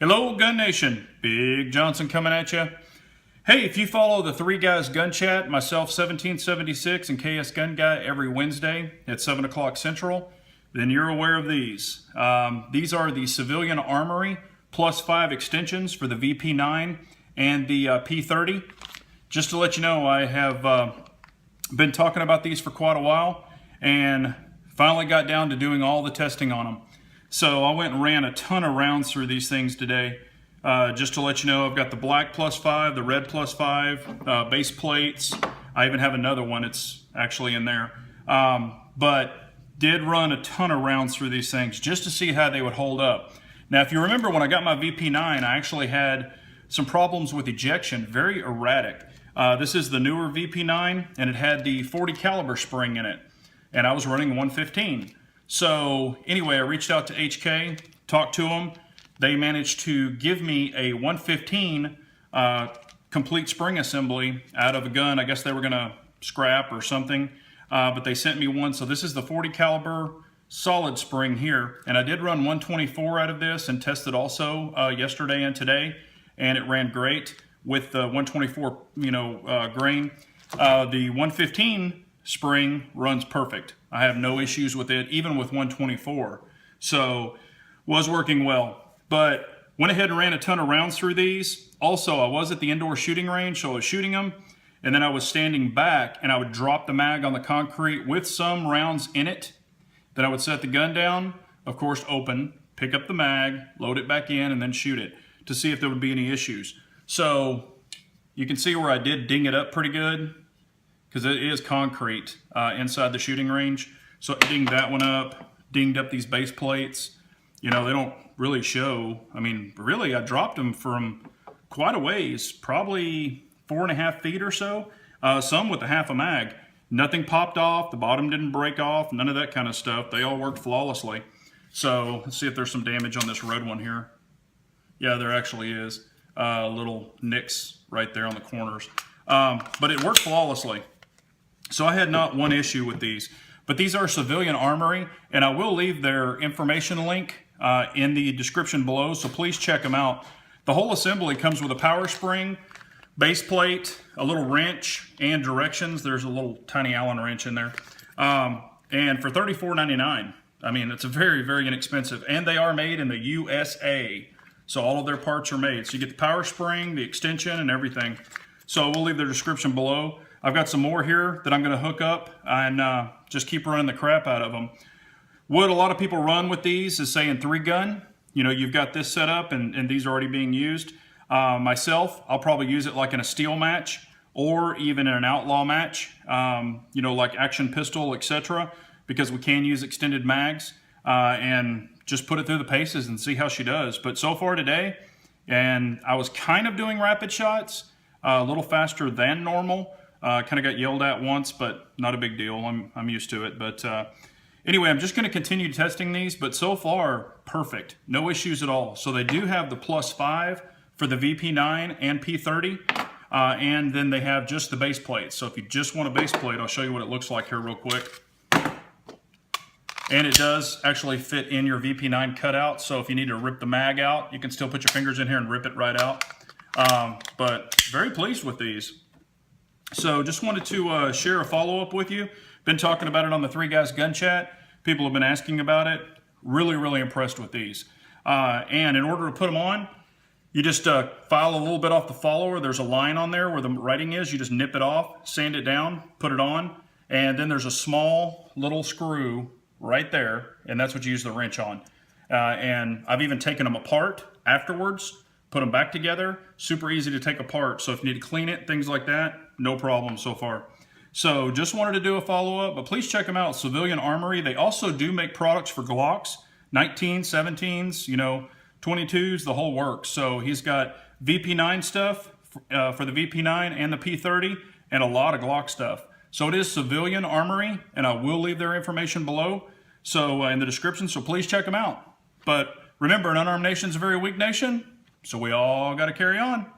Hello, Gun Nation. Big Johnson coming at you. Hey, if you follow the Three Guys Gun Chat, myself 1776 and KS Gun Guy every Wednesday at 7 o'clock Central, then you're aware of these. These are the Civilian Armory +5 extensions for the VP9 and the P30. Just to let you know, I have been talking about these for quite a while and finally got down to doing all the testing on them. So I went and ran a ton of rounds through these things today. Just to let you know, I've got the black +5, the red +5, base plates. I even have another one, it's actually in there. But did run a ton of rounds through these things just to see how they would hold up. Now, if you remember when I got my VP9, I actually had some problems with ejection, very erratic. This is the newer VP9, and it had the 40 caliber spring in it, and I was running 115. So anyway, I reached out to HK, talked to them. They managed to give me a 115 complete spring assembly out of a gun. I guess they were gonna scrap or something, but they sent me one. So this is the 40 caliber solid spring here. And I did run 124 out of this and tested also yesterday and today, and it ran great with the 124 grain. The 115 spring runs perfect. I have no issues with it, even with 124. So was working well, but went ahead and ran a ton of rounds through these. Also, I was at the indoor shooting range, so I was shooting them, and then I was standing back and I would drop the mag on the concrete with some rounds in it. Then I would set the gun down, of course open, pick up the mag, load it back in, and then shoot it to see if there would be any issues. So you can see where I did ding it up pretty good, because it is concrete inside the shooting range. So I dinged that one up, dinged up these base plates. You know, they don't really show. I mean, really, I dropped them from quite a ways, probably 4.5 feet or so, some with a half a mag. Nothing popped off, the bottom didn't break off, none of that kind of stuff. They all worked flawlessly. So let's see if there's some damage on this red one here. Yeah, there actually is. Little nicks right there on the corners. But it worked flawlessly. So I had not one issue with these, but these are Civilian Armory, and I will leave their information link in the description below, so please check them out. The whole assembly comes with a power spring, base plate, a little wrench, and directions. There's a little tiny Allen wrench in there. And for $34.99, I mean, it's a very, very inexpensive, and they are made in the USA. So all of their parts are made. So you get the power spring, the extension, and everything. So we'll leave their description below. I've got some more here that I'm going to hook up and just keep running the crap out of them. What a lot of people run with these is saying 3-gun. You know, you've got this set up and these are already being used. Myself, I'll probably use it like in a steel match or even in an outlaw match, you know, like action pistol, etc., because we can use extended mags and just put it through the paces and see how she does. But so far today, and I was kind of doing rapid shots, a little faster than normal. Kind of got yelled at once, but not a big deal. I'm used to it. But anyway, I'm just going to continue testing these, but so far, perfect. No issues at all. So they do have the +5 for the VP9 and P30, and then they have just the base plate. So if you just want a base plate, I'll show you what it looks like here real quick. And it does actually fit in your VP9 cutout, so if you need to rip the mag out, you can still put your fingers in here and rip it right out. But very pleased with these. So just wanted to share a follow-up with you. Been talking about it on the Three Guys Gun Chat. People have been asking about it. Really, really impressed with these. And in order to put them on, you just file a little bit off the follower. There's a line on there where the writing is. You just nip it off, sand it down, put it on, and then there's a small little screw right there, and that's what you use the wrench on. And I've even taken them apart afterwards, put them back together. Super easy to take apart. So if you need to clean it, things like that, no problem so far. So just wanted to do a follow-up, but please check them out, Civilian Armory. They also do make products for Glocks, 19s, 17s, you know, 22s, the whole works. So he's got VP9 stuff for the VP9 and the P30, and a lot of Glock stuff. So it is Civilian Armory, and I will leave their information below, so in the description, so please check them out. But remember, an unarmed nation is a very weak nation, so we all got to carry on.